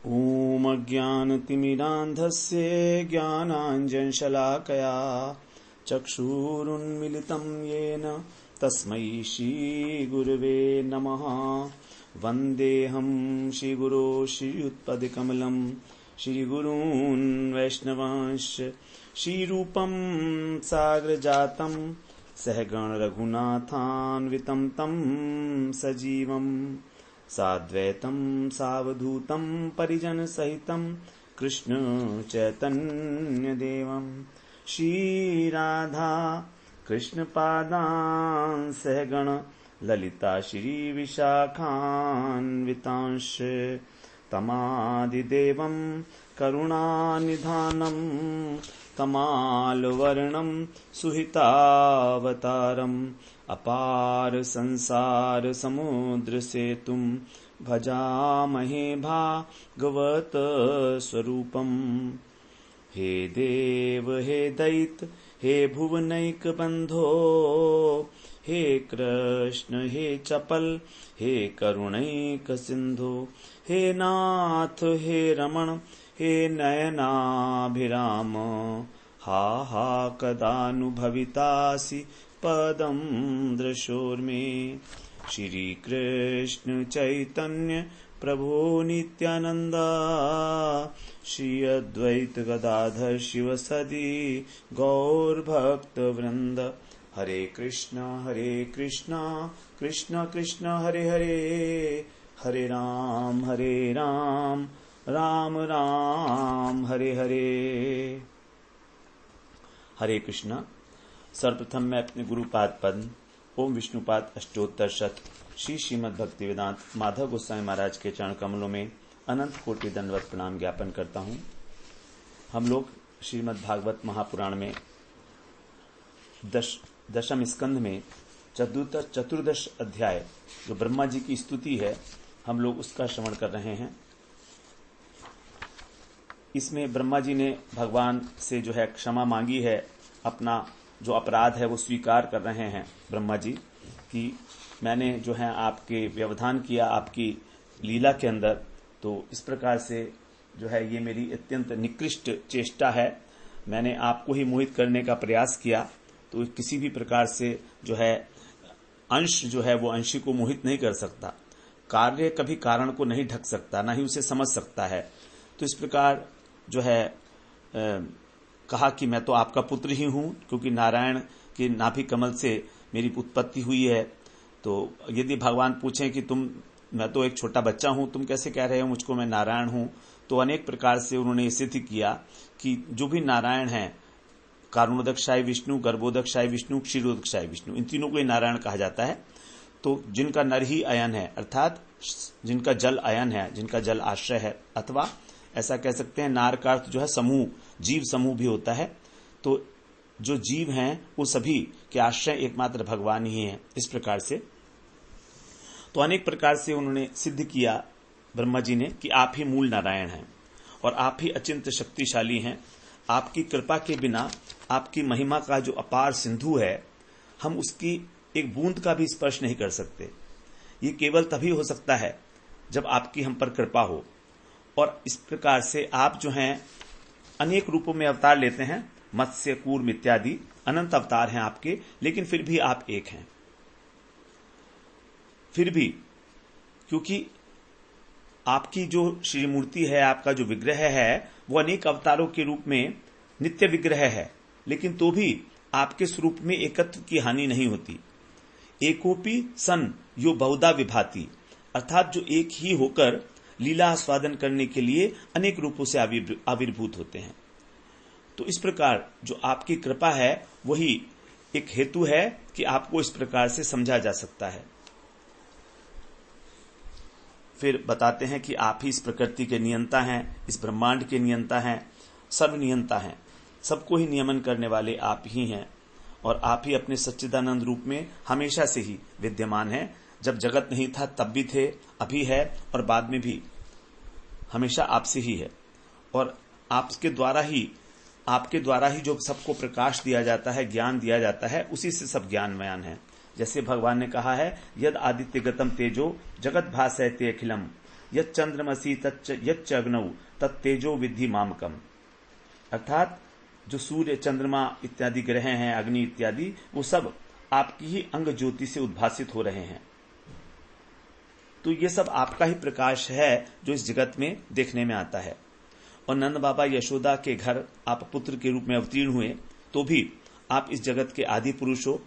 ॐ अज्ञानतिमिरान्धस्य ज्ञानाञ्जनशलाकया चक्षुरुन्मिलितं येन तस्मै श्रीगुरवे नमः। वन्देऽहं श्रीगुरो श्रीयुत्पदकमलं श्रीगुरून् वैष्णवांश्च श्रीरूपं साग्रजातं सहगण रघुनाथान्वितं तं सजीवम् साद्वैतं सावधूतं परिजनसहितं कृष्ण चैतन्यदेवं श्रीराधा कृष्णपादान् सहगण ललिता श्रीविशाखान्वितांश्च तमादिदेवं करुणानिधानं तमालवर्णं सुहितावतारम् अपार संसार समुद्र सेतुं भजामहे भागवत स्वरूपम्। हे देव हे दैत हे भुवनैक बंधो, हे कृष्ण हे चपल हे करुणैक सिंधु, हे नाथ हे रमण हे नयनाभिराम। हा हा कदानुभवितासि पदं दृशोर्मे। श्री कृष्ण चैतन्य प्रभु नित्यानंद, श्री अद्वैत गदाधर शिवसदि गौर भक्त वृंद। हरे कृष्ण कृष्ण कृष्ण हरे हरे, हरे राम राम राम हरे हरे। हरे कृष्ण। सर्वप्रथम मैं अपने गुरुपाद पद्म ओम विष्णुपाद अष्टोत्तर शत श्री श्रीमद् भक्तिवेदांत माधव गोस्वामी महाराज के चरण कमलों में अनंत कोटि दंडवत प्रणाम ज्ञापन करता हूं। हम लोग श्रीमद् भागवत महापुराण में दशम स्कंध में चतुर्दश अध्याय जो ब्रह्मा जी की स्तुति है, हम लोग उसका श्रवण कर रहे हैं। इसमें ब्रह्मा जी ने भगवान से जो है क्षमा मांगी है, अपना जो अपराध है वो स्वीकार कर रहे हैं ब्रह्मा जी कि मैंने जो है आपके व्यवधान किया आपकी लीला के अंदर, तो इस प्रकार से जो है ये मेरी अत्यंत निकृष्ट चेष्टा है। मैंने आपको ही मोहित करने का प्रयास किया, तो किसी भी प्रकार से जो है अंश जो है वो अंशी को मोहित नहीं कर सकता। कार्य कभी कारण को नहीं ढक सकता, ना ही उसे समझ सकता है। तो इस प्रकार जो है कहा कि मैं तो आपका पुत्र ही हूं, क्योंकि नारायण के नाभि कमल से मेरी उत्पत्ति हुई है। तो यदि भगवान पूछें कि मैं तो एक छोटा बच्चा हूं, तुम कैसे कह रहे हो मुझको मैं नारायण हूं, तो अनेक प्रकार से उन्होंने सिद्ध किया कि जो भी नारायण हैं, कारुणोदकशायी विष्णु, गर्भोदकशायी विष्णु, क्षीरोदकशायी विष्णु, इन तीनों को ही नारायण कहा जाता है। तो जिनका नर ही अयन है, अर्थात जिनका जल अयन है, जिनका जल आश्रय है, अथवा ऐसा कह सकते हैं नार का अर्थ जो है समूह, जीव समूह भी होता है। तो जो जीव हैं वो सभी के आश्रय एकमात्र भगवान ही हैं। इस प्रकार से तो अनेक प्रकार से उन्होंने सिद्ध किया ब्रह्मा जी ने कि आप ही मूल नारायण हैं और आप ही अचिंत्य शक्तिशाली हैं। आपकी कृपा के बिना आपकी महिमा का जो अपार सिंधु है, हम उसकी एक बूंद का भी स्पर्श नहीं कर सकते। ये केवल तभी हो सकता है जब आपकी हम पर कृपा हो। और इस प्रकार से आप जो हैं अनेक रूपों में अवतार लेते हैं, मत्स्य कूर्म इत्यादि अनंत अवतार हैं आपके, लेकिन फिर भी आप एक हैं। फिर भी क्योंकि आपकी जो श्री मूर्ति है, आपका जो विग्रह है, वो अनेक अवतारों के रूप में नित्य विग्रह है, लेकिन तो भी आपके स्वरूप में एकत्व की हानि नहीं होती। एकोपी सन यो बहुधा विभाति, अर्थात जो एक ही होकर लीला आस्वादन करने के लिए अनेक रूपों से आविर्भूत होते हैं। तो इस प्रकार जो आपकी कृपा है वही एक हेतु है कि आपको इस प्रकार से समझा जा सकता है। फिर बताते हैं कि आप ही इस प्रकृति के नियंता हैं, इस ब्रह्मांड के नियंता हैं, सर्व नियंता हैं, सबको ही नियमन करने वाले आप ही हैं। और आप ही अपने सच्चिदानंद रूप में हमेशा से ही विद्यमान हैं। जब जगत नहीं था तब भी थे, अभी है और बाद में भी हमेशा आपसे ही है। और आपके द्वारा ही जो सबको प्रकाश दिया जाता है, ज्ञान दिया जाता है, उसी से सब ज्ञानमयान है। जैसे भगवान ने कहा है, यद आदित्य गतम तेजो जगत भासयते अखिलम यच्चंद्रमसि तच्च यच्च अग्नौ तत्तेजो विद्धि मामकम। अर्थात जो सूर्य, चंद्रमा इत्यादि ग्रह हैं, अग्नि इत्यादि, वो सब आपकी ही अंग ज्योति से उद्भासित हो रहे हैं। तो ये सब आपका ही प्रकाश है जो इस जगत में देखने में आता है। और नंद बाबा यशोदा के घर आप पुत्र के रूप में अवतीर्ण हुए, तो भी आप इस जगत के आदि पुरुष हो।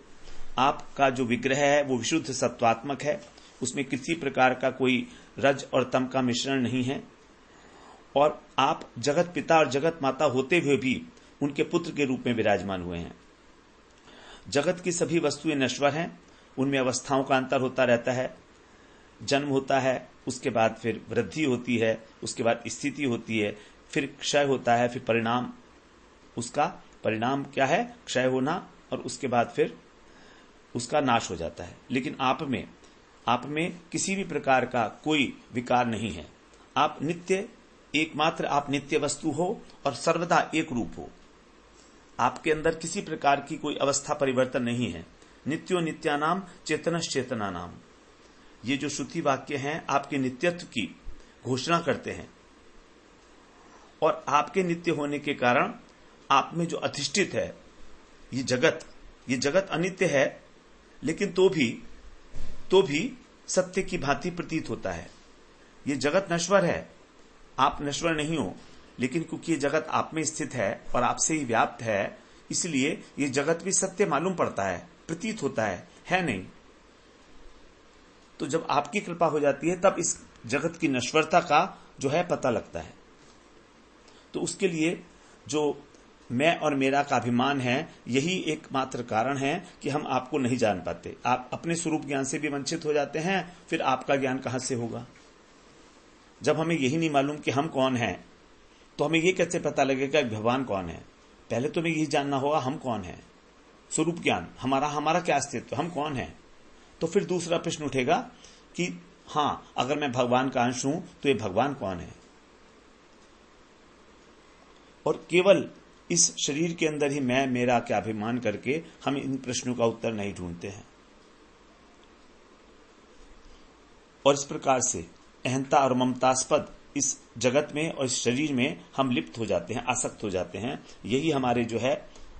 आपका जो विग्रह है वो विशुद्ध सत्वात्मक है, उसमें किसी प्रकार का कोई रज और तम का मिश्रण नहीं है। और आप जगत पिता और जगत माता होते हुए भी उनके पुत्र के रूप में विराजमान हुए हैं। जगत की सभी वस्तुएं नश्वर हैं, उनमें अवस्थाओं का अंतर होता रहता है। जन्म होता है, उसके बाद फिर वृद्धि होती है, उसके बाद स्थिति होती है, फिर क्षय होता है, फिर परिणाम। उसका परिणाम क्या है? क्षय होना, और उसके बाद फिर उसका नाश हो जाता है। लेकिन आप में किसी भी प्रकार का कोई विकार नहीं है। आप नित्य, एकमात्र आप नित्य वस्तु हो और सर्वदा एक रूप हो। आपके अंदर किसी प्रकार की कोई अवस्था परिवर्तन नहीं है। नित्यो नित्यानाम चेतनश्चेतना नाम, ये जो श्रुति वाक्य हैं आपके नित्यत्व की घोषणा करते हैं। और आपके नित्य होने के कारण आप में जो अधिष्ठित है ये जगत अनित्य है, लेकिन तो भी सत्य की भांति प्रतीत होता है। ये जगत नश्वर है, आप नश्वर नहीं हो, लेकिन क्योंकि ये जगत आप में स्थित है और आपसे ही व्याप्त है, इसलिए ये जगत भी सत्य मालूम पड़ता है, प्रतीत होता है नहीं। तो जब आपकी कृपा हो जाती है तब इस जगत की नश्वरता का जो है पता लगता है। तो उसके लिए जो मैं और मेरा का अभिमान है, यही एकमात्र कारण है कि हम आपको नहीं जान पाते। आप अपने स्वरूप ज्ञान से भी वंचित हो जाते हैं, फिर आपका ज्ञान कहां से होगा? जब हमें यही नहीं मालूम कि हम कौन हैं, तो हमें यह कैसे पता लगेगा कि भगवान कौन है? पहले तो हमें यही जानना होगा हम कौन है। स्वरूप ज्ञान, हमारा क्या अस्तित्व, हम कौन है। तो फिर दूसरा प्रश्न उठेगा कि हां, अगर मैं भगवान का अंश हूं तो ये भगवान कौन है? और केवल इस शरीर के अंदर ही मैं मेरा क्या अभिमान करके हम इन प्रश्नों का उत्तर नहीं ढूंढते हैं। और इस प्रकार से अहंता और ममतास्पद इस जगत में और इस शरीर में हम लिप्त हो जाते हैं, आसक्त हो जाते हैं। यही हमारे जो है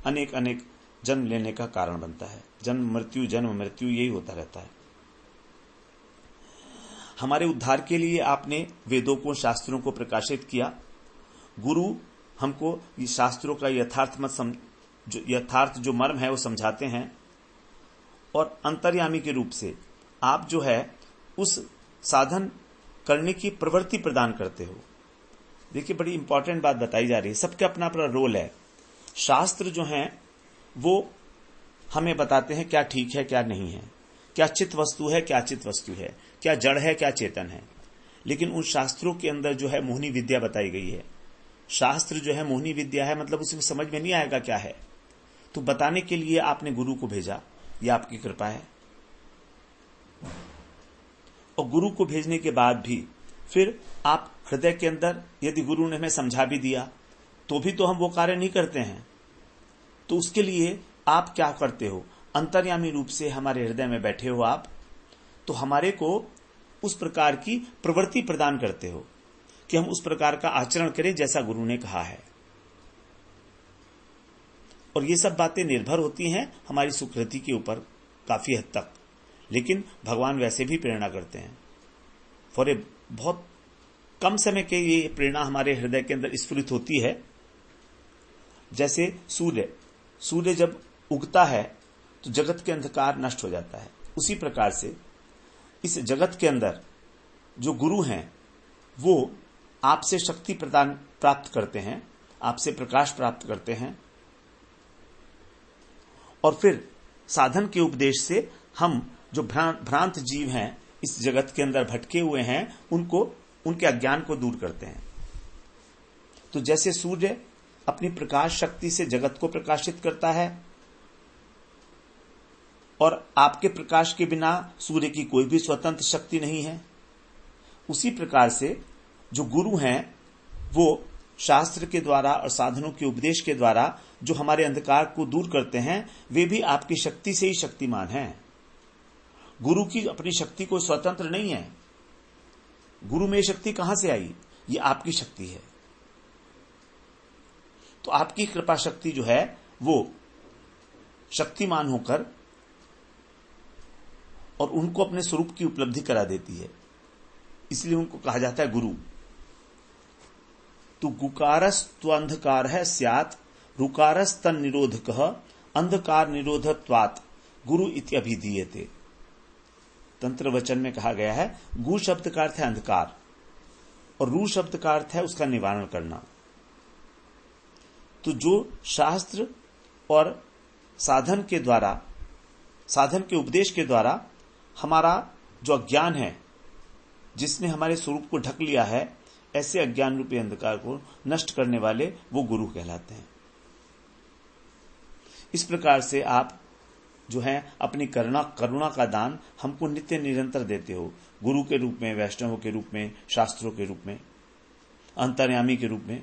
अनेक अनेक जन्म लेने का कारण बनता है। जन्म मृत्यु यही होता रहता है। हमारे उद्धार के लिए आपने वेदों को, शास्त्रों को प्रकाशित किया। गुरु हमको ये शास्त्रों का यथार्थ जो मर्म है वो समझाते हैं, और अंतर्यामी के रूप से आप जो है उस साधन करने की प्रवृत्ति प्रदान करते हो। देखिए, बड़ी इंपॉर्टेंट बात बताई जा रही है। सबका अपना अपना रोल है। शास्त्र जो हैं वो हमें बताते हैं क्या ठीक है क्या नहीं है, क्या चित वस्तु है क्या अचित वस्तु है, क्या जड़ है क्या चेतन है। लेकिन उन शास्त्रों के अंदर जो है मोहिनी विद्या बताई गई है। शास्त्र जो है मोहिनी विद्या है, मतलब उसमें समझ में नहीं आएगा क्या है। तो बताने के लिए आपने गुरु को भेजा, यह आपकी कृपा है। और गुरु को भेजने के बाद भी फिर आप हृदय के अंदर, यदि गुरु ने हमें समझा भी दिया तो भी तो हम वो कार्य नहीं करते हैं। तो उसके लिए आप क्या करते हो? अंतर्यामी रूप से हमारे हृदय में बैठे हो आप, तो हमारे को उस प्रकार की प्रवृत्ति प्रदान करते हो कि हम उस प्रकार का आचरण करें जैसा गुरु ने कहा है। और ये सब बातें निर्भर होती हैं हमारी सुकृति के ऊपर काफी हद तक, लेकिन भगवान वैसे भी प्रेरणा करते हैं। फॉर ए बहुत कम समय के ये प्रेरणा हमारे हृदय के अंदर स्फुरित होती है। जैसे सूर्य जब उगता है तो जगत के अंधकार नष्ट हो जाता है। उसी प्रकार से इस जगत के अंदर जो गुरु हैं वो आपसे शक्ति प्रदान प्राप्त करते हैं, आपसे प्रकाश प्राप्त करते हैं, और फिर साधन के उपदेश से हम जो भ्रांत जीव हैं, इस जगत के अंदर भटके हुए हैं, उनके अज्ञान को दूर करते हैं। तो जैसे सूर्य अपनी प्रकाश शक्ति से जगत को प्रकाशित करता है, और आपके प्रकाश के बिना सूर्य की कोई भी स्वतंत्र शक्ति नहीं है, उसी प्रकार से जो गुरु हैं वो शास्त्र के द्वारा और साधनों के उपदेश के द्वारा जो हमारे अंधकार को दूर करते हैं, वे भी आपकी शक्ति से ही शक्तिमान हैं। गुरु की अपनी शक्ति कोई स्वतंत्र नहीं है। गुरु में शक्ति कहां से आई? ये आपकी शक्ति है। तो आपकी कृपा शक्ति जो है वो शक्तिमान होकर और उनको अपने स्वरूप की उपलब्धि करा देती है, इसलिए उनको कहा जाता है गुरु। तो गुकारस्त्वंधकार है स्यात् रुकारस्तन निरोधकः अंधकार निरोधत्वात् गुरु इत्यभिधीयते। तंत्र वचन में कहा गया है गु शब्द का अर्थ है अंधकार और रू शब्द का अर्थ है उसका निवारण करना। तो जो शास्त्र और साधन के द्वारा, साधन के उपदेश के द्वारा हमारा जो अज्ञान है, जिसने हमारे स्वरूप को ढक लिया है, ऐसे अज्ञान रूपी अंधकार को नष्ट करने वाले वो गुरु कहलाते हैं। इस प्रकार से आप जो है अपनी करुणा का दान हमको नित्य निरंतर देते हो, गुरु के रूप में, वैष्णवों के रूप में, शास्त्रों के रूप में, अंतर्यामी के रूप में।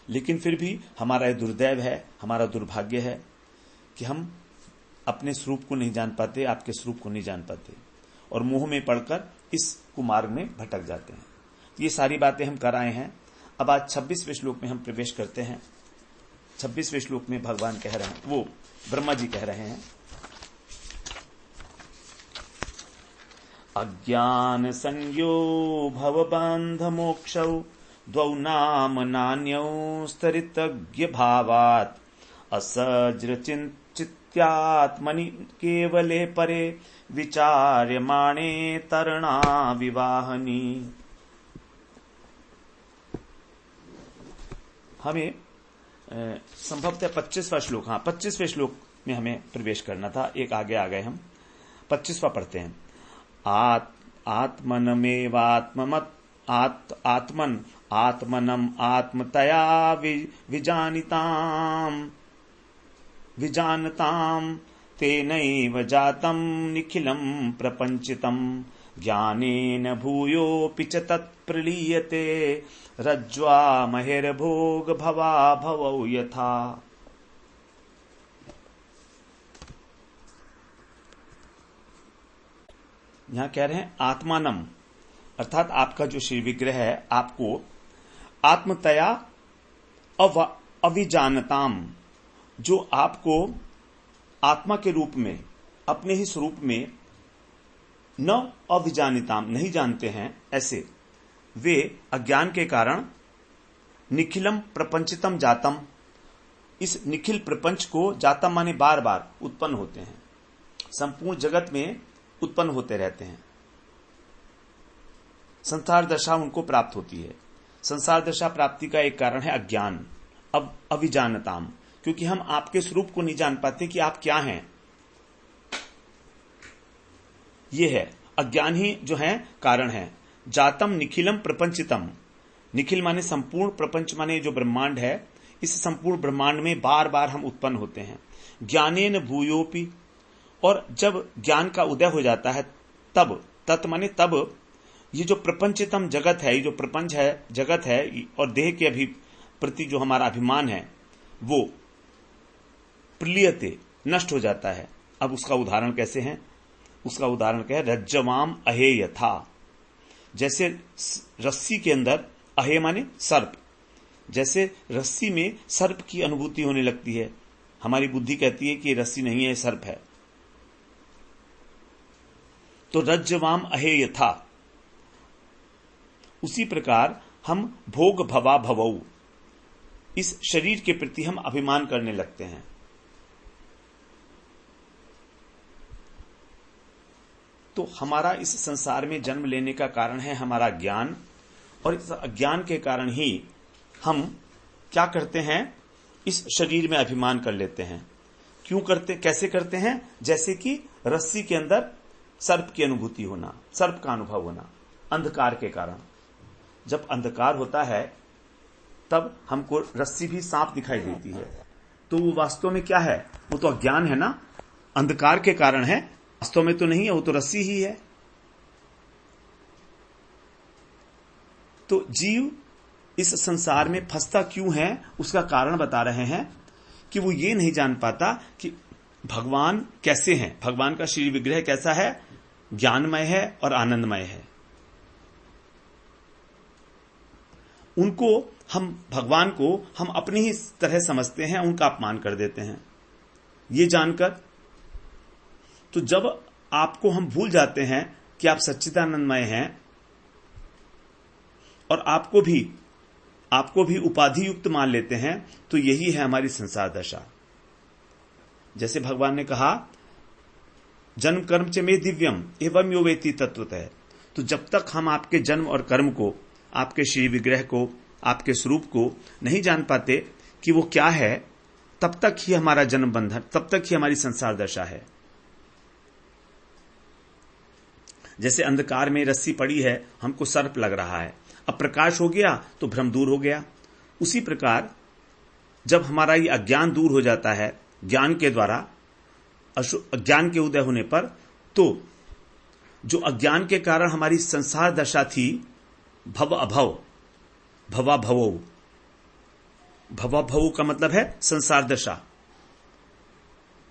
लेकिन फिर भी हमारा दुर्दैव है, हमारा दुर्भाग्य है कि हम अपने स्वरूप को नहीं जान पाते, आपके स्वरूप को नहीं जान पाते और मोह में पड़कर इस कुमार्ग में भटक जाते हैं। ये सारी बातें हम कर आए हैं। अब आज 26वें श्लोक में हम प्रवेश करते हैं। 26वें श्लोक में भगवान कह रहे हैं, वो ब्रह्मा जी कह रहे हैं, अज्ञान संज्ञो भवबंध मोक्षौ द्वौ नाम नान्यौ स्तरितज्ञ भावात् असज्र चित्यात्मनि केवले परे विचार्यमाणे तरणा विवाहनी। हमें संभवतः 25वां श्लोक, 25वें श्लोक में हमें प्रवेश करना था। एक आगे आ गए हम, 25वां पढ़ते हैं। आत्मनमेवात्ममत् आत्मन आत्मनम आत्मतया विजानताम तेनैव जातम निखिलम प्रपंचितम ज्ञानेन भूयोऽपि च तत्प्रलीयते रज्ज्वा महिर्भोग भवा भवौ यथा। यहां कह रहे हैं आत्मानम, अर्थात आपका जो श्री विग्रह है, आपको आत्मतया अविजानताम, जो आपको आत्मा के रूप में, अपने ही स्वरूप में न अविजानिताम, नहीं जानते हैं, ऐसे वे अज्ञान के कारण निखिलम प्रपंचितम जातम, इस निखिल प्रपंच को, जातम माने बार बार उत्पन्न होते हैं, संपूर्ण जगत में उत्पन्न होते रहते हैं। संसार दशा उनको प्राप्त होती है। संसार दशा प्राप्ति का एक कारण है अज्ञान, अब अविजानताम, क्योंकि हम आपके स्वरूप को नहीं जान पाते कि आप क्या हैं। ये है अज्ञान ही जो है कारण है। जातम निखिलम प्रपंचितम, निखिल माने संपूर्ण, प्रपंच माने जो ब्रह्मांड है, इस संपूर्ण ब्रह्मांड में बार बार हम उत्पन्न होते हैं। ज्ञानेन भूयोपि, और जब ज्ञान का उदय हो जाता है तब, तत् माने तब, ये जो प्रपंचितम जगत है, ये जो प्रपंच है, जगत है, और देह के प्रति जो हमारा अभिमान है वो प्रलीयते, नष्ट हो जाता है। अब उसका उदाहरण कैसे है? उसका उदाहरण क्या है? रज्जवाम अहे यथा, जैसे रस्सी के अंदर, अहे माने सर्प, जैसे रस्सी में सर्प की अनुभूति होने लगती है, हमारी बुद्धि कहती है कि रस्सी नहीं है, सर्प है। तो रज्जवाम अहे यथा, उसी प्रकार हम भोग भवा भवौ, इस शरीर के प्रति हम अभिमान करने लगते हैं। तो हमारा इस संसार में जन्म लेने का कारण है हमारा ज्ञान, और इस अज्ञान के कारण ही हम क्या करते हैं? इस शरीर में अभिमान कर लेते हैं। क्यों करते, कैसे करते हैं? जैसे कि रस्सी के अंदर सर्प की अनुभूति होना, सर्प का अनुभव होना, अंधकार के कारण। जब अंधकार होता है तब हमको रस्सी भी सांप दिखाई देती है, तो वो वास्तव में क्या है? वो तो अज्ञान है ना, अंधकार के कारण है, वास्तव में तो नहीं है, वो तो रस्सी ही है। तो जीव इस संसार में फंसता क्यों है, उसका कारण बता रहे हैं कि वो ये नहीं जान पाता कि भगवान कैसे हैं, भगवान का शरीर विग्रह कैसा है, ज्ञानमय है और आनंदमय है। उनको हम, भगवान को हम अपनी ही तरह समझते हैं, उनका अपमान कर देते हैं। ये जानकर तो जब आपको हम भूल जाते हैं कि आप सच्चिदानंदमय हैं और आपको भी उपाधि युक्त मान लेते हैं, तो यही है हमारी संसार दशा। जैसे भगवान ने कहा, जन्म कर्म च मे दिव्यम एवं यो वेति तत्वतः। तो जब तक हम आपके जन्म और कर्म को, आपके श्री विग्रह को, आपके स्वरूप को नहीं जान पाते कि वो क्या है, तब तक ही हमारा जन्म बंधन, तब तक ही हमारी संसार दशा है। जैसे अंधकार में रस्सी पड़ी है, हमको सर्प लग रहा है, अब प्रकाश हो गया तो भ्रम दूर हो गया। उसी प्रकार जब हमारा ये अज्ञान दूर हो जाता है, ज्ञान के द्वारा, अज्ञान के उदय होने पर, तो जो अज्ञान के कारण हमारी संसार दशा थी, भव अभव, भवा भवो, भवा भवो का मतलब है संसार दशा,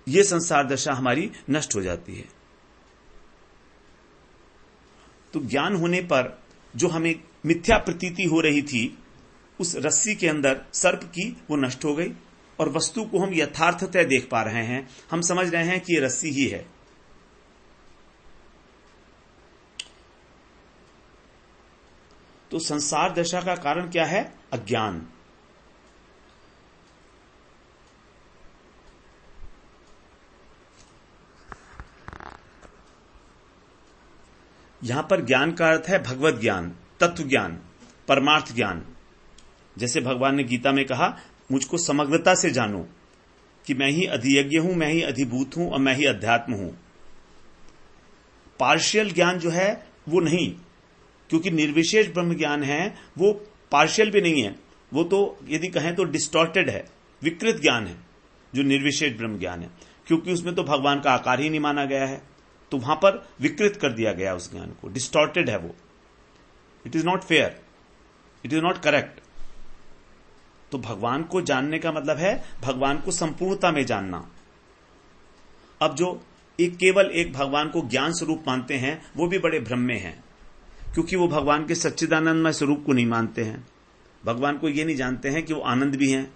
ये संसार दशा हमारी नष्ट हो जाती है। तो ज्ञान होने पर जो हमें मिथ्या प्रतीति हो रही थी, उस रस्सी के अंदर सर्प की, वो नष्ट हो गई और वस्तु को हम यथार्थतः देख पा रहे हैं। हम समझ रहे हैं कि ये रस्सी ही है। तो संसार दशा का कारण क्या है? अज्ञान। यहां पर ज्ञान का अर्थ है भगवत ज्ञान, तत्व ज्ञान, परमार्थ ज्ञान। जैसे भगवान ने गीता में कहा, मुझको समग्रता से जानो कि मैं ही अधियज्ञ हूं, मैं ही अधिभूत हूं और मैं ही अध्यात्म हूं। पार्शियल ज्ञान जो है वो नहीं, क्योंकि निर्विशेष ब्रह्म ज्ञान है वो पार्शियल भी नहीं है, वो तो यदि कहें तो डिस्टॉर्टेड है, विकृत ज्ञान है जो निर्विशेष ब्रह्म ज्ञान है, क्योंकि उसमें तो भगवान का आकार ही नहीं माना गया है, तो वहां पर विकृत कर दिया गया उस ज्ञान को, डिस्टॉर्टेड है वो। It is not fair, it is not correct. तो भगवान को जानने का मतलब है भगवान को संपूर्णता में जानना। अब जो केवल एक भगवान को ज्ञान स्वरूप मानते हैं, वो भी बड़े भ्रम में हैं, क्योंकि वो भगवान के सच्चिदानंदमय स्वरूप को नहीं मानते हैं। भगवान को ये नहीं जानते हैं कि वो आनंद भी हैं,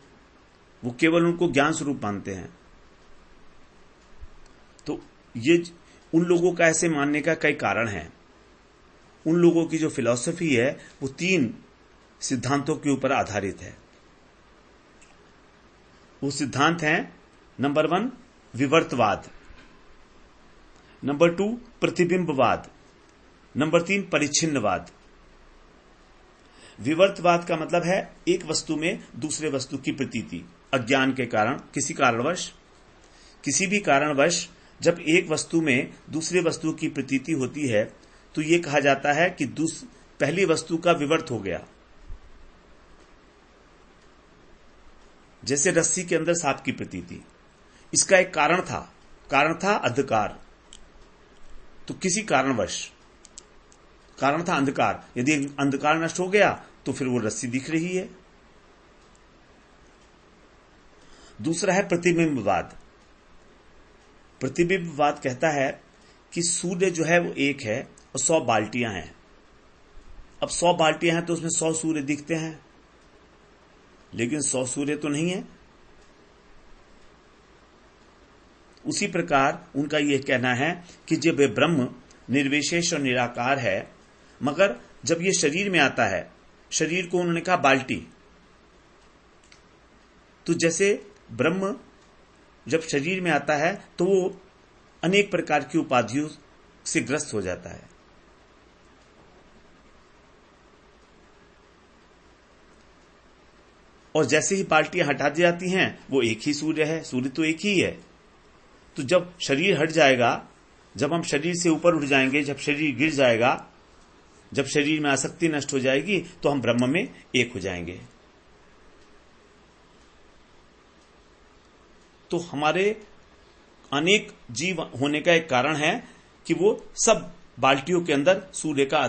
वो केवल उनको ज्ञान स्वरूप मानते हैं। तो ये उन लोगों का ऐसे मानने का कई कारण हैं। उन लोगों की जो फिलॉसफी है वो 3 सिद्धांतों के ऊपर आधारित है। वो सिद्धांत हैं, नंबर 1 विवर्तवाद, नंबर 2 प्रतिबिंबवाद, नंबर 3 परिच्छिन्नवाद। विवर्तवाद का मतलब है एक वस्तु में दूसरे वस्तु की प्रतीति, अज्ञान के कारण, किसी भी कारणवश जब एक वस्तु में दूसरे वस्तु की प्रतीति होती है, तो यह कहा जाता है कि पहली वस्तु का विवर्त हो गया। जैसे रस्सी के अंदर सांप की प्रतीति, इसका एक कारण था अंधकार। तो किसी कारणवश, कारण था अंधकार, यदि अंधकार नष्ट हो गया तो फिर वो रस्सी दिख रही है। दूसरा है प्रतिबिंबवाद। प्रतिबिंबवाद कहता है कि सूर्य जो है वो एक है और 100 बाल्टियां हैं। अब 100 बाल्टियां हैं तो उसमें 100 सूर्य दिखते हैं, लेकिन 100 सूर्य तो नहीं है। उसी प्रकार उनका यह कहना है कि जब ब्रह्म निर्विशेष और निराकार है, मगर जब यह शरीर में आता है, शरीर को उन्होंने कहा बाल्टी, तो जैसे ब्रह्म जब शरीर में आता है तो वो अनेक प्रकार की उपाधियों से ग्रस्त हो जाता है। और जैसे ही बाल्टियां हटा दी जाती हैं, वो एक ही सूर्य है, सूर्य तो एक ही है। तो जब शरीर हट जाएगा, जब हम शरीर से ऊपर उठ जाएंगे, जब शरीर गिर जाएगा, जब शरीर में आसक्ति नष्ट हो जाएगी, तो हम ब्रह्म में एक हो जाएंगे। तो हमारे अनेक जीव होने का एक कारण है कि वो सब बाल्टियों के अंदर सूर्य का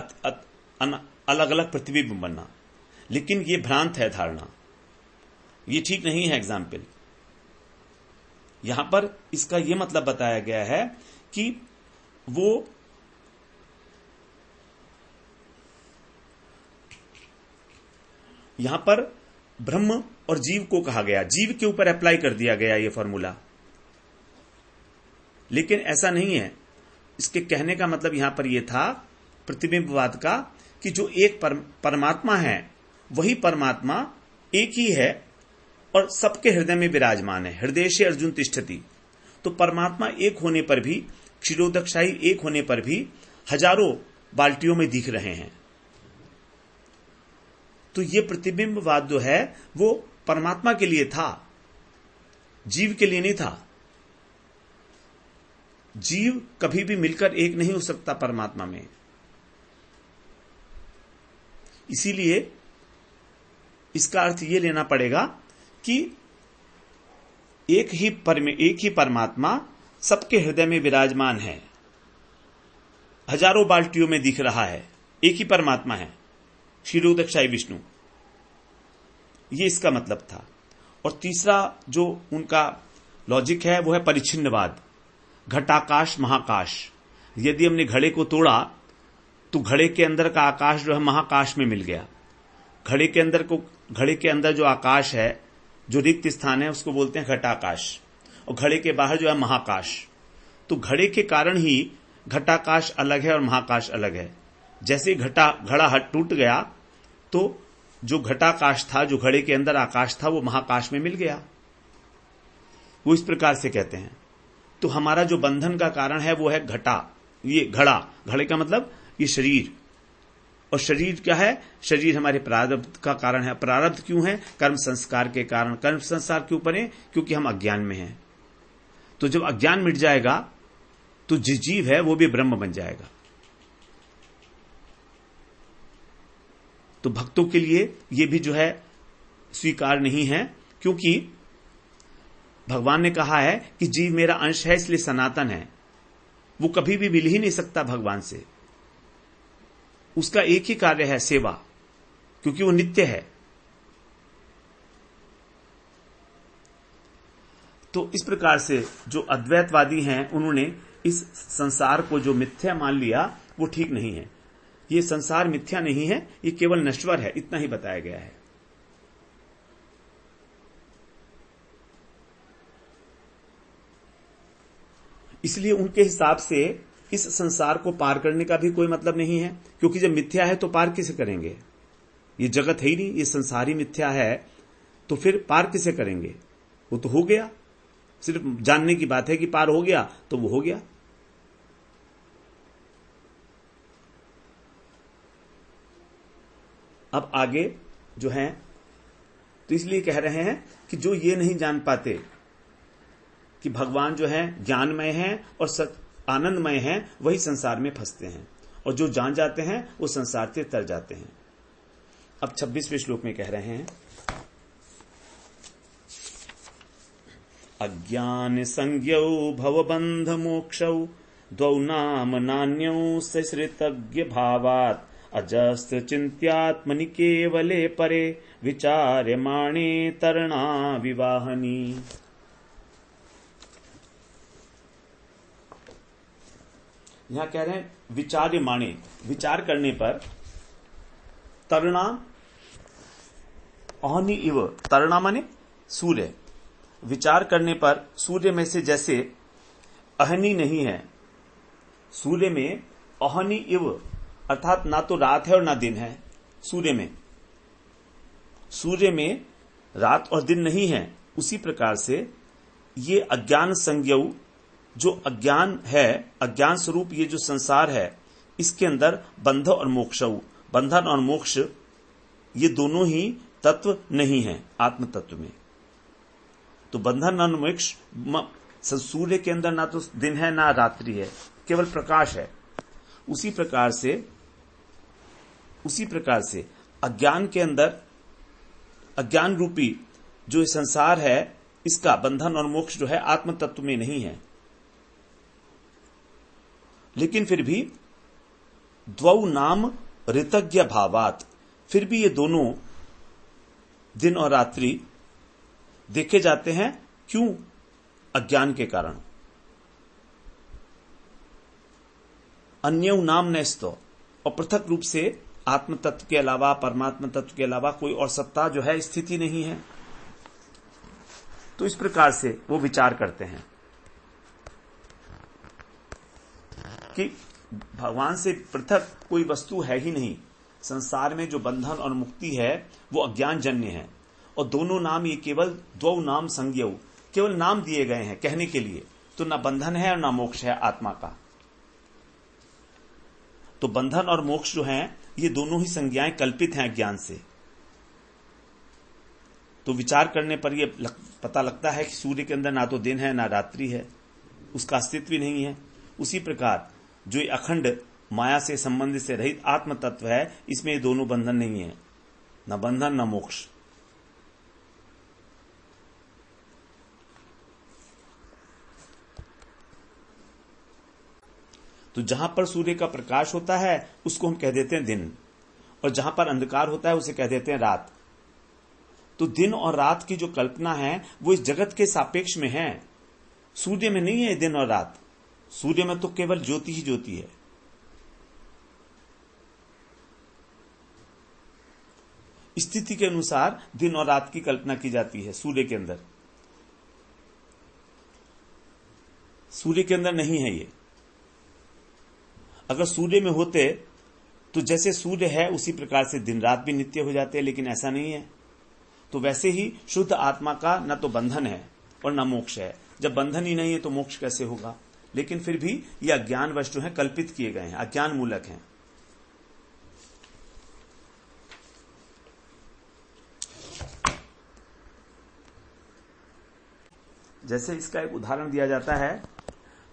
अलग अलग प्रतिबिंब बनना। लेकिन ये भ्रांत है धारणा, ये ठीक नहीं है एग्जाम्पल। यहां पर इसका यह मतलब बताया गया है कि वो यहां पर ब्रह्म और जीव को कहा गया, जीव के ऊपर अप्लाई कर दिया गया ये फॉर्मूला, लेकिन ऐसा नहीं है। इसके कहने का मतलब यहां पर यह था प्रतिबिंबवाद का कि जो एक परमात्मा है वही परमात्मा एक ही है और सबके हृदय में विराजमान है। हृदय से अर्जुन तिष्ठति, तो परमात्मा एक होने पर भी, क्षीरोदकशाही एक होने पर भी हजारों बाल्टियों में दिख रहे हैं। तो ये प्रतिबिंबवाद जो है वो परमात्मा के लिए था, जीव के लिए नहीं था। जीव कभी भी मिलकर एक नहीं हो सकता परमात्मा में। इसीलिए इसका अर्थ यह लेना पड़ेगा कि एक ही परमात्मा सबके हृदय में विराजमान है, हजारों बाल्टियों में दिख रहा है, एक ही परमात्मा है, क्षीरोदकशाही विष्णु। ये इसका मतलब था। और तीसरा जो उनका लॉजिक है वो है परिच्छिन्नवाद, घटाकाश महाकाश। यदि हमने घड़े को तोड़ा तो घड़े के अंदर का आकाश जो है महाकाश में मिल गया। घड़े के अंदर जो आकाश है, जो रिक्त स्थान है, उसको बोलते हैं घटाकाश, और घड़े के बाहर जो है महाकाश। तो घड़े के कारण ही घटाकाश अलग है और महाकाश अलग है। जैसे घड़ा टूट गया तो जो घटाकाश था, जो घड़े के अंदर आकाश था, वो महाकाश में मिल गया। वो इस प्रकार से कहते हैं। तो हमारा जो बंधन का कारण है वो है घटा, ये घड़े का मतलब ये शरीर। और शरीर क्या है? शरीर हमारे प्रारब्ध का कारण है। प्रारब्ध क्यों है? कर्म संस्कार के कारण। कर्म संस्कार क्यों बने? क्योंकि हम अज्ञान में हैं। तो जब अज्ञान मिट जाएगा तो जिस जीव है वो भी ब्रह्म बन जाएगा। तो भक्तों के लिए ये भी जो है स्वीकार नहीं है, क्योंकि भगवान ने कहा है कि जीव मेरा अंश है, इसलिए सनातन है। वो कभी भी मिल ही नहीं सकता भगवान से। उसका एक ही कार्य है, सेवा, क्योंकि वो नित्य है। तो इस प्रकार से जो अद्वैतवादी हैं उन्होंने इस संसार को जो मिथ्या मान लिया वो ठीक नहीं है। ये संसार मिथ्या नहीं है, ये केवल नश्वर है, इतना ही बताया गया है। इसलिए उनके हिसाब से इस संसार को पार करने का भी कोई मतलब नहीं है, क्योंकि जब मिथ्या है तो पार किसे करेंगे? ये जगत है ही नहीं, ये संसार ही मिथ्या है, तो फिर पार किसे करेंगे? वो तो हो गया, सिर्फ जानने की बात है कि पार हो गया तो वो हो गया। अब आगे जो है, तो इसलिए कह रहे हैं कि जो ये नहीं जान पाते कि भगवान जो है ज्ञानमय है और आनंदमय है, वही संसार में फंसते हैं, और जो जान जाते हैं वो संसार से तर जाते हैं। अब 26वें श्लोक में कह रहे हैं, अज्ञान संज्ञौ भवबंध मोक्षौ द्वौ नाम नान्यौ सश्रितज्ञ भावात् अजस्त्र चिंत्यात्मनि केवले परे विचार्यमाणे तरणा विवाहनी। यहां कह रहे हैं विचार्यमाणे, विचार करने पर, तरणा अहनि इव, तरणा माने सूर्य, विचार करने पर सूर्य में से जैसे अहनि नहीं है, सूर्य में अहनि इव अर्थात ना तो रात है और ना दिन है। सूर्य में रात और दिन नहीं है। उसी प्रकार से ये अज्ञान संज्ञौ, जो अज्ञान है, अज्ञान स्वरूप ये जो संसार है, इसके अंदर बंध और मोक्षौ, बंधन और मोक्ष, ये दोनों ही तत्व नहीं है आत्म तत्व में। तो बंधन और मोक्ष, सूर्य के अंदर ना तो दिन है ना रात्रि है, केवल प्रकाश है। उसी प्रकार से अज्ञान के अंदर, अज्ञान रूपी जो संसार है, इसका बंधन और मोक्ष जो है आत्म तत्व में नहीं है। लेकिन फिर भी द्वौ नाम ऋतज्ञ भावात, फिर भी ये दोनों दिन और रात्रि देखे जाते हैं। क्यों? अज्ञान के कारण। अन्य नाम नैस्तो, और पृथक रूप से आत्म तत्व के अलावा, परमात्मा तत्व के अलावा कोई और सत्ता जो है स्थिति नहीं है। तो इस प्रकार से वो विचार करते हैं कि भगवान से पृथक कोई वस्तु है ही नहीं। संसार में जो बंधन और मुक्ति है वो अज्ञान जन्य है, और दोनों नाम ये केवल द्वौ नाम संज्ञौ, केवल नाम दिए गए हैं कहने के लिए। तो ना बंधन है और ना मोक्ष है आत्मा का। तो बंधन और मोक्ष जो हैं ये दोनों ही संज्ञाएं कल्पित हैं अज्ञान से। तो विचार करने पर यह पता लगता है कि सूर्य के अंदर ना तो दिन है ना रात्रि है, उसका अस्तित्व ही नहीं है। उसी प्रकार जो ये अखंड माया से संबंध से रहित आत्म तत्व है, इसमें ये दोनों बंधन नहीं है, न बंधन न मोक्ष। तो जहां पर सूर्य का प्रकाश होता है उसको हम कह देते हैं दिन, और जहां पर अंधकार होता है उसे कह देते हैं रात। तो दिन और रात की जो कल्पना है वो इस जगत के सापेक्ष में है, सूर्य में नहीं है दिन और रात। सूर्य में तो केवल ज्योति ही ज्योति है। स्थिति के अनुसार दिन और रात की कल्पना की जाती है सूर्य के अंदर। सूर्य के अंदर नहीं है ये। अगर सूर्य में होते तो जैसे सूर्य है उसी प्रकार से दिन रात भी नित्य हो जाते हैं, लेकिन ऐसा नहीं है। तो वैसे ही शुद्ध आत्मा का न तो बंधन है और न मोक्ष है। जब बंधन ही नहीं है तो मोक्ष कैसे होगा? लेकिन फिर भी ये अज्ञान वश जो है कल्पित किए गए हैं, अज्ञान मूलक हैं। जैसे इसका एक उदाहरण दिया जाता है,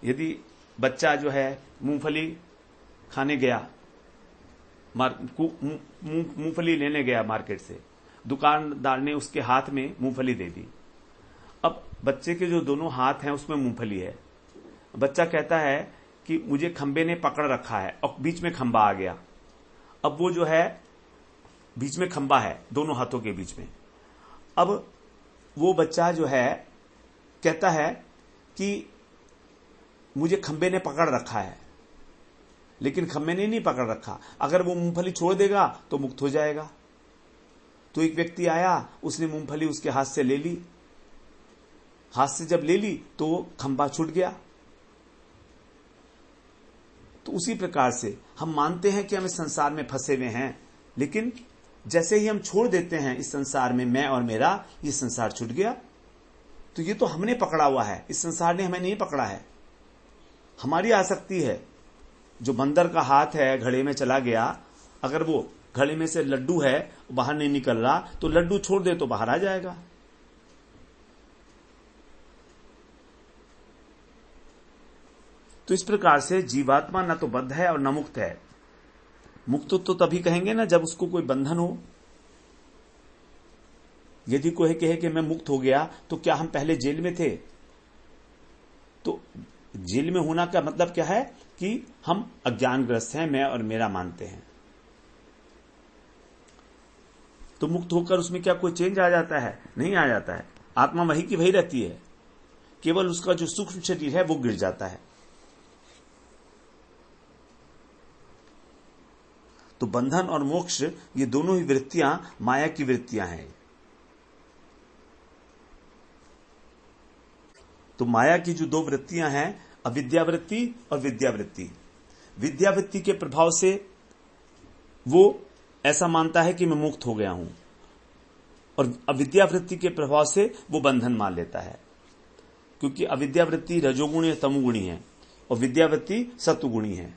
यदि बच्चा जो है मूंगफली खाने गया, मूंगफली लेने गया मार्केट से, दुकानदार ने उसके हाथ में मूंगफली दे दी। अब बच्चे के जो दोनों हाथ हैं उसमें मूंगफली है। बच्चा कहता है कि मुझे खंबे ने पकड़ रखा है, और बीच में खंबा आ गया। अब वो जो है बीच में खंबा है दोनों हाथों के बीच में। अब वो बच्चा जो है कहता है कि मुझे खंबे ने पकड़ रखा है, लेकिन खंबे ने नहीं पकड़ रखा। अगर वो मूंगफली छोड़ देगा तो मुक्त हो जाएगा। तो एक व्यक्ति आया, उसने मूंगफली उसके हाथ से ले ली। हाथ से जब ले ली तो वो खंबा छूट गया। तो उसी प्रकार से हम मानते हैं कि हम इस संसार में फंसे हुए हैं, लेकिन जैसे ही हम छोड़ देते हैं इस संसार में मैं और मेरा, ये संसार छूट गया। तो ये तो हमने पकड़ा हुआ है, इस संसार ने हमें नहीं पकड़ा है। हमारी आसक्ति है। जो बंदर का हाथ है घड़े में चला गया, अगर वो घड़े में से लड्डू है बाहर नहीं निकल रहा, तो लड्डू छोड़ दे तो बाहर आ जाएगा। तो इस प्रकार से जीवात्मा न तो बद्ध है और न मुक्त है। मुक्त तो तभी कहेंगे ना जब उसको कोई बंधन हो। यदि कोई कहे कि मैं मुक्त हो गया, तो क्या हम पहले जेल में थे? तो जेल में होना का मतलब क्या है कि हम अज्ञानग्रस्त हैं, मैं और मेरा मानते हैं। तो मुक्त होकर उसमें क्या कोई चेंज आ जाता है? नहीं आ जाता है। आत्मा वही की वही रहती है, केवल उसका जो सूक्ष्म शरीर है वो गिर जाता है। तो बंधन और मोक्ष ये दोनों ही वृत्तियां माया की वृत्तियां हैं। तो माया की जो दो वृत्तियां हैं, अविद्यावृत्ति और विद्यावृत्ति। विद्यावृत्ति के प्रभाव से वो ऐसा मानता है कि मैं मुक्त हो गया हूं, और अविद्यावृत्ति के प्रभाव से वो बंधन मान लेता है। क्योंकि अविद्यावृत्ति रजोगुणी या तमोगुणी है, और विद्यावृत्ति सत्वगुणी है।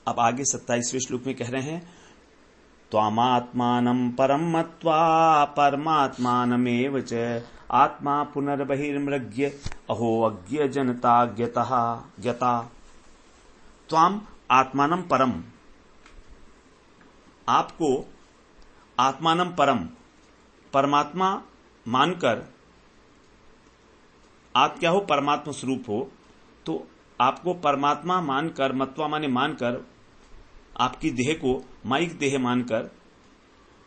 अब आगे 27वें श्लोक में कह रहे हैं, त्वामात्मानं परं मत्वा परमात्मानमेव च आत्मा पुनर्बहिर्मृग्य अहो अज्ञ जनता ज्ञता। त्वाम आत्मानं परम, आपको आत्मानं परम परमात्मा मानकर, आप क्या हो? परमात्मा स्वरूप हो। तो आपको परमात्मा मानकर, मत्वा माने मानकर, आपकी देह को माइक देह मानकर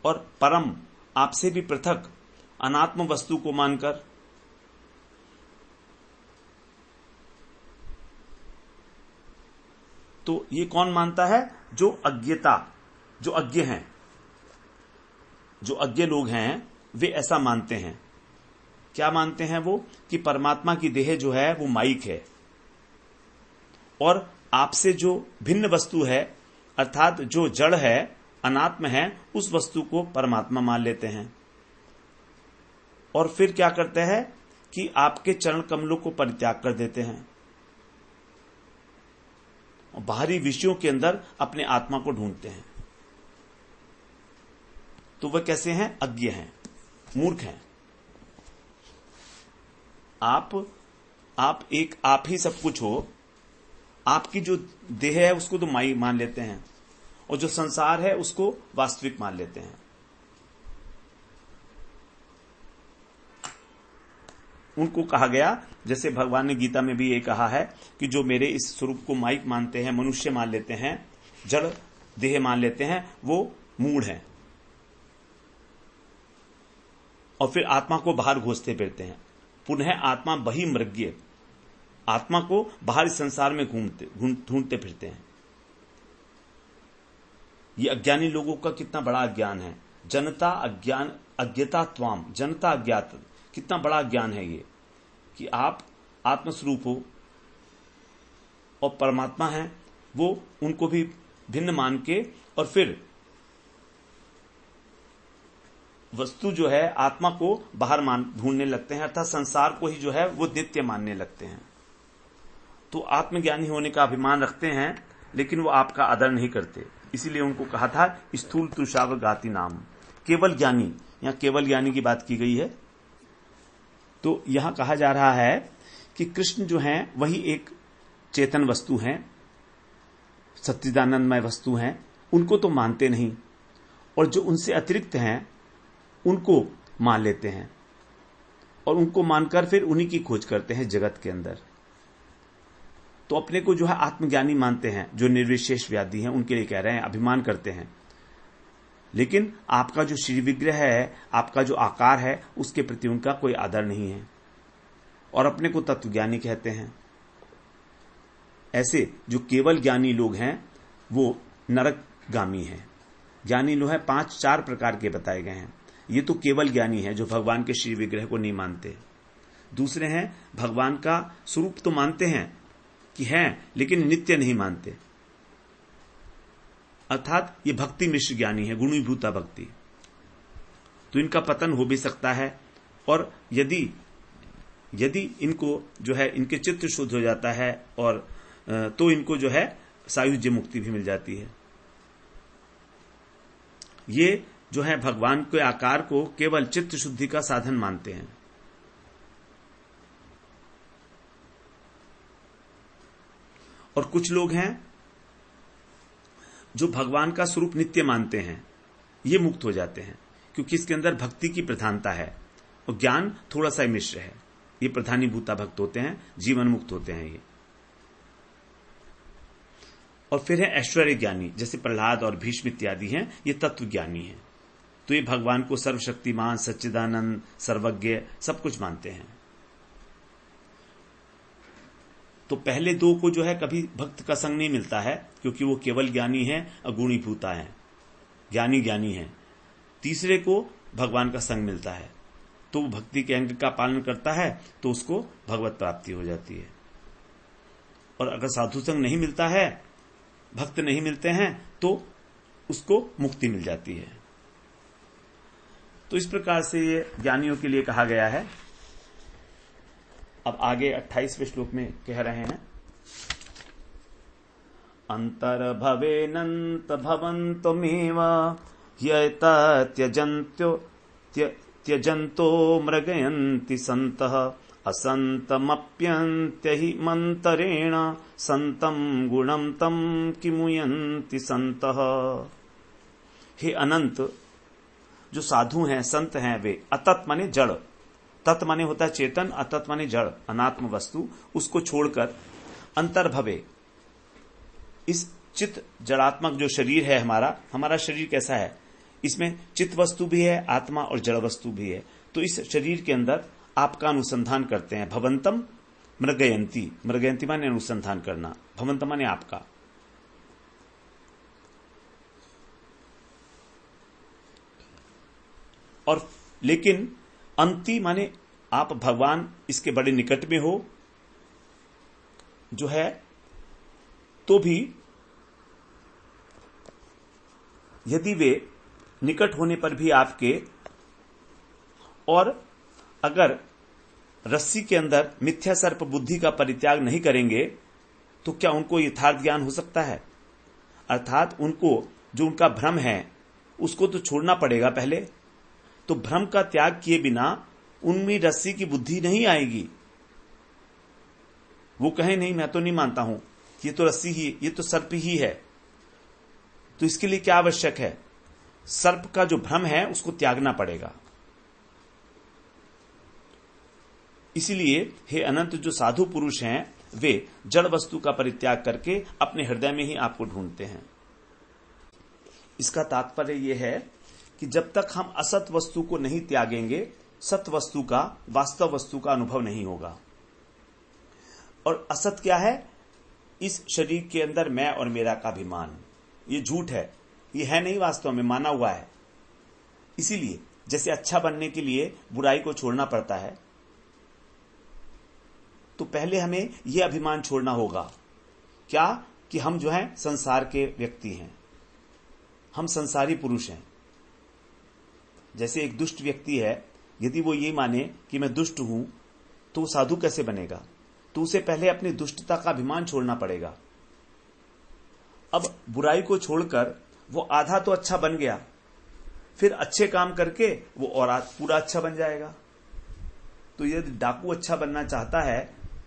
और परम आपसे भी पृथक अनात्म वस्तु को मानकर, तो ये कौन मानता है? जो अज्ञता, जो अज्ञ हैं, जो अज्ञ लोग हैं वे ऐसा मानते हैं। क्या मानते हैं वो? कि परमात्मा की देह जो है वो माइक है और आपसे जो भिन्न वस्तु है अर्थात जो जड़ है, अनात्म है, उस वस्तु को परमात्मा मान लेते हैं। और फिर क्या करते हैं कि आपके चरण कमलों को परित्याग कर देते हैं और बाहरी विषयों के अंदर अपने आत्मा को ढूंढते हैं। तो वह कैसे हैं? अज्ञ हैं, मूर्ख हैं। आप ही सब कुछ हो, आपकी जो देह है उसको तो माई मान लेते हैं और जो संसार है उसको वास्तविक मान लेते हैं। उनको कहा गया, जैसे भगवान ने गीता में भी ये कहा है कि जो मेरे इस स्वरूप को माइक मानते हैं, मनुष्य मान लेते हैं, जड़ देह मान लेते हैं, वो मूढ़ हैं और फिर आत्मा को बाहर घोषते फिरते हैं। पुनः आत्मा बहिर्मृग्य, आत्मा को बाहर इस संसार में ढूंढते फिरते हैं। ये अज्ञानी लोगों का कितना बड़ा अज्ञान है। जनता अज्ञान, अज्ञता त्वाम, जनता अज्ञात, कितना बड़ा ज्ञान है ये कि आप आत्मस्वरूप हो और परमात्मा है, वो उनको भी भिन्न मान के और फिर वस्तु जो है आत्मा को बाहर ढूंढने लगते हैं, अर्थात संसार को ही जो है वो नित्य मानने लगते हैं। तो आत्मज्ञानी होने का अभिमान रखते हैं लेकिन वो आपका आदर नहीं करते। इसीलिए उनको कहा था स्थूल तुषाव गाति नाम, केवल ज्ञानी। यहां केवल ज्ञानी की बात की गई है। तो यहां कहा जा रहा है कि कृष्ण जो हैं वही एक चेतन वस्तु हैं, सच्चिदानंदमय वस्तु हैं, उनको तो मानते नहीं और जो उनसे अतिरिक्त हैं उनको मान लेते हैं और उनको मानकर फिर उन्हीं की खोज करते हैं जगत के अंदर। तो अपने को जो है आत्मज्ञानी मानते हैं, जो निर्विशेष व्याधि हैं उनके लिए कह रहे हैं, अभिमान करते हैं। लेकिन आपका जो श्री विग्रह है, आपका जो आकार है, उसके प्रति उनका कोई आदर नहीं है और अपने को तत्वज्ञानी कहते हैं। ऐसे जो केवल ज्ञानी लोग हैं वो नरकगामी हैं। ज्ञानी लोग हैं 4 प्रकार के बताए गए हैं। ये तो केवल ज्ञानी है जो भगवान के श्री विग्रह को नहीं मानते। दूसरे हैं भगवान का स्वरूप तो मानते हैं कि हैं, लेकिन नित्य नहीं मानते, अर्थात ये भक्ति मिश्र ज्ञानी है, गुणीभूता भक्ति। तो इनका पतन हो भी सकता है और यदि इनको जो है इनके चित्त शुद्ध हो जाता है और तो इनको जो है सायुज्य मुक्ति भी मिल जाती है। ये जो है भगवान के आकार को केवल चित्त शुद्धि का साधन मानते हैं। और कुछ लोग हैं जो भगवान का स्वरूप नित्य मानते हैं, ये मुक्त हो जाते हैं क्योंकि इसके अंदर भक्ति की प्रधानता है और ज्ञान थोड़ा सा मिश्र है। ये प्रधानीभूता भक्त होते हैं, जीवन मुक्त होते हैं ये। और फिर है ऐश्वर्य ज्ञानी, जैसे प्रहलाद और भीष्म इत्यादि हैं, ये तत्व ज्ञानी हैं। तो ये भगवान को सर्वशक्तिमान, सच्चिदानंद, सर्वज्ञ सब कुछ मानते हैं। तो पहले 2 को जो है कभी भक्त का संग नहीं मिलता है क्योंकि वो केवल ज्ञानी है, अगुणीभूता है, ज्ञानी है। तीसरे को भगवान का संग मिलता है तो वो भक्ति के अंग का पालन करता है तो उसको भगवत प्राप्ति हो जाती है। और अगर साधु संग नहीं मिलता है, भक्त नहीं मिलते हैं, तो उसको मुक्ति मिल जाती है। तो इस प्रकार से ये ज्ञानियों के लिए कहा गया है। अब आगे 28वें श्लोक में कह रहे हैं, अंतर्भवेनंत भवन्तमेव त्यजन्तो मृगयन्ति सन्तः असन्तमप्यन्त्य हि मन्तरेण संतं गुणं तं किमुयन्ति सन्तः। हे अनंत, जो साधु हैं, संत हैं, वे अतत माने जड़, तत् माने होता है चेतन, अतत माने जड़, अनात्म वस्तु, उसको छोड़कर अंतर्भवे, इस चित्त जड़ात्मक जो शरीर है हमारा शरीर कैसा है? इसमें चित्त वस्तु भी है, आत्मा और जड़ वस्तु भी है। तो इस शरीर के अंदर आपका अनुसंधान करते हैं। भवंतम मृगयंती, मृगयंती माने अनुसंधान करना, भवंतम माने आपका। और लेकिन अंति माने आप भगवान इसके बड़े निकट में हो जो है, तो भी यदि वे निकट होने पर भी आपके, और अगर रस्सी के अंदर मिथ्या सर्प बुद्धि का परित्याग नहीं करेंगे तो क्या उनको यथार्थ ज्ञान हो सकता है? अर्थात उनको जो उनका भ्रम है उसको तो छोड़ना पड़ेगा पहले। तो भ्रम का त्याग किए बिना उनमें रस्सी की बुद्धि नहीं आएगी। वो कहे नहीं, मैं तो नहीं मानता हूं, ये तो रस्सी ही, ये तो सर्प ही है। तो इसके लिए क्या आवश्यक है? सर्प का जो भ्रम है उसको त्यागना पड़ेगा। इसीलिए हे अनंत, जो साधु पुरुष हैं वे जड़ वस्तु का परित्याग करके अपने हृदय में ही आपको ढूंढते हैं। इसका तात्पर्य यह है कि जब तक हम असत वस्तु को नहीं त्यागेंगे, सत वस्तु का, वास्तव वस्तु का अनुभव नहीं होगा। और असत क्या है? इस शरीर के अंदर मैं और मेरा का अभिमान, ये झूठ है, ये है नहीं, वास्तव में माना हुआ है। इसीलिए जैसे अच्छा बनने के लिए बुराई को छोड़ना पड़ता है, तो पहले हमें यह अभिमान छोड़ना होगा। क्या? कि हम जो है संसार के व्यक्ति हैं, हम संसारी पुरुष हैं। जैसे एक दुष्ट व्यक्ति है, यदि वो ये माने कि मैं दुष्ट हूं, तो वो साधु कैसे बनेगा? तो उसे पहले अपनी दुष्टता का अभिमान छोड़ना पड़ेगा। अब बुराई को छोड़कर वो आधा तो अच्छा बन गया, फिर अच्छे काम करके वो और पूरा अच्छा बन जाएगा। तो यदि डाकू अच्छा बनना चाहता है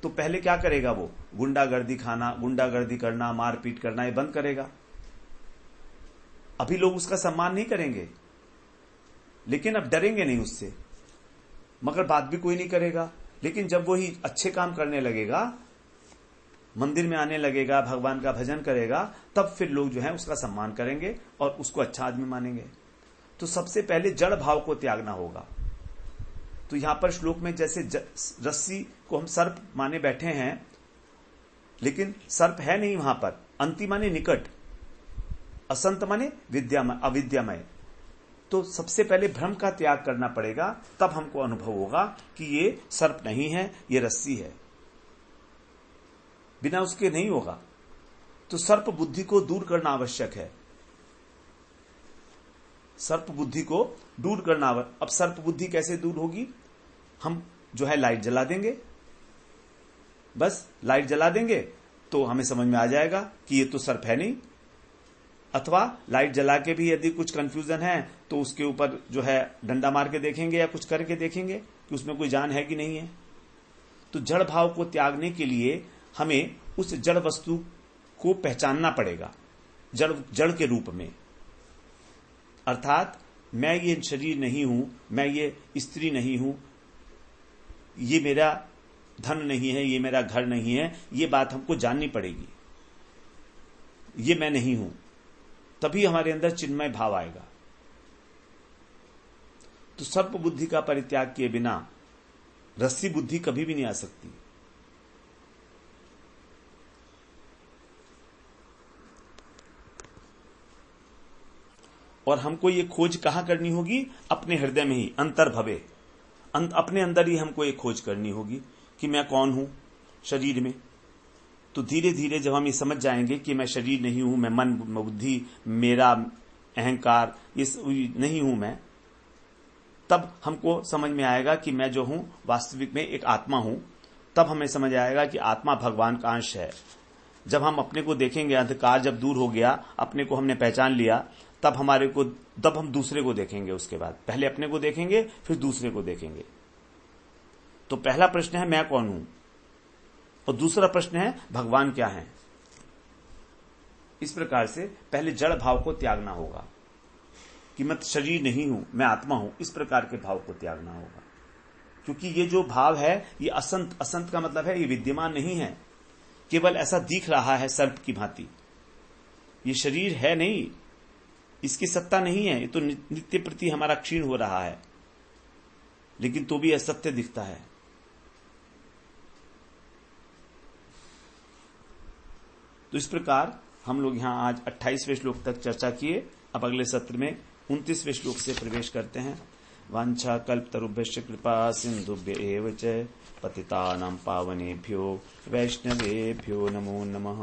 तो पहले क्या करेगा? वो गुंडागर्दी खाना, गुंडागर्दी करना, मारपीट करना ये बंद करेगा। अभी लोग उसका सम्मान नहीं करेंगे, लेकिन अब डरेंगे नहीं उससे, मगर बात भी कोई नहीं करेगा। लेकिन जब वो ही अच्छे काम करने लगेगा, मंदिर में आने लगेगा, भगवान का भजन करेगा, तब फिर लोग जो है उसका सम्मान करेंगे और उसको अच्छा आदमी मानेंगे। तो सबसे पहले जड़ भाव को त्यागना होगा। तो यहां पर श्लोक में जैसे रस्सी को हम सर्प माने बैठे हैं, लेकिन सर्प है नहीं वहां पर। अंति माने निकट, असंत माने विद्यामय, अविद्यामय। तो सबसे पहले भ्रम का त्याग करना पड़ेगा, तब हमको अनुभव होगा कि ये सर्प नहीं है, ये रस्सी है। बिना उसके नहीं होगा। तो सर्प बुद्धि को दूर करना आवश्यक है। सर्प बुद्धि को दूर करना। अब सर्प बुद्धि कैसे दूर होगी? हम जो है लाइट जला देंगे, बस लाइट जला देंगे तो हमें समझ में आ जाएगा कि ये तो सर्प है नहीं। अथवा लाइट जला के भी यदि कुछ कंफ्यूजन है तो उसके ऊपर जो है डंडा मार के देखेंगे या कुछ करके देखेंगे कि उसमें कोई जान है कि नहीं है। तो जड़ भाव को त्यागने के लिए हमें उस जड़ वस्तु को पहचानना पड़ेगा, जड़ के रूप में। अर्थात मैं ये शरीर नहीं हूं, मैं ये स्त्री नहीं हूं, ये मेरा धन नहीं है, ये मेरा घर नहीं है, ये बात हमको जाननी पड़ेगी। ये मैं नहीं हूं, तभी हमारे अंदर चिन्मय भाव आएगा। तो सर्प बुद्धि का परित्याग किए बिना रस्सी बुद्धि कभी भी नहीं आ सकती। और हमको ये खोज कहां करनी होगी? अपने हृदय में ही, अंतर्भवे, अपने अंदर ही हमको ये खोज करनी होगी कि मैं कौन हूं शरीर में। तो धीरे धीरे जब हम ये समझ जाएंगे कि मैं शरीर नहीं हूं, मैं मन बुद्धि, मेरा अहंकार ये नहीं हूं मैं, तब हमको समझ में आएगा कि मैं जो हूं वास्तविक में एक आत्मा हूं। तब हमें समझ आएगा कि आत्मा भगवान का अंश है। जब हम अपने को देखेंगे, अंधकार जब दूर हो गया, अपने को हमने पहचान लिया, तब हम दूसरे को देखेंगे। उसके बाद पहले अपने को देखेंगे, फिर दूसरे को देखेंगे। तो पहला प्रश्न है मैं कौन हूं, और दूसरा प्रश्न है भगवान क्या है। इस प्रकार से पहले जड़ भाव को त्यागना होगा कि मैं शरीर नहीं हूं, मैं आत्मा हूं। इस प्रकार के भाव को त्यागना होगा, क्योंकि ये जो भाव है ये असंत, असंत का मतलब है ये विद्यमान नहीं है, केवल ऐसा दिख रहा है सर्प की भांति। ये शरीर है नहीं, इसकी सत्ता नहीं है, ये तो नित्य प्रति हमारा क्षीण हो रहा है, लेकिन तो भी असत्य दिखता है। तो इस प्रकार हम लोग यहां आज 28वें श्लोक तक चर्चा किए। अब अगले सत्र में 29वें श्लोक से प्रवेश करते हैं। वांछा कल्पतरुभ्यश्च कृपा सिंधुभ्य एव च पतितानां पावनेभ्यो वैष्णवेभ्यो नमो नमः।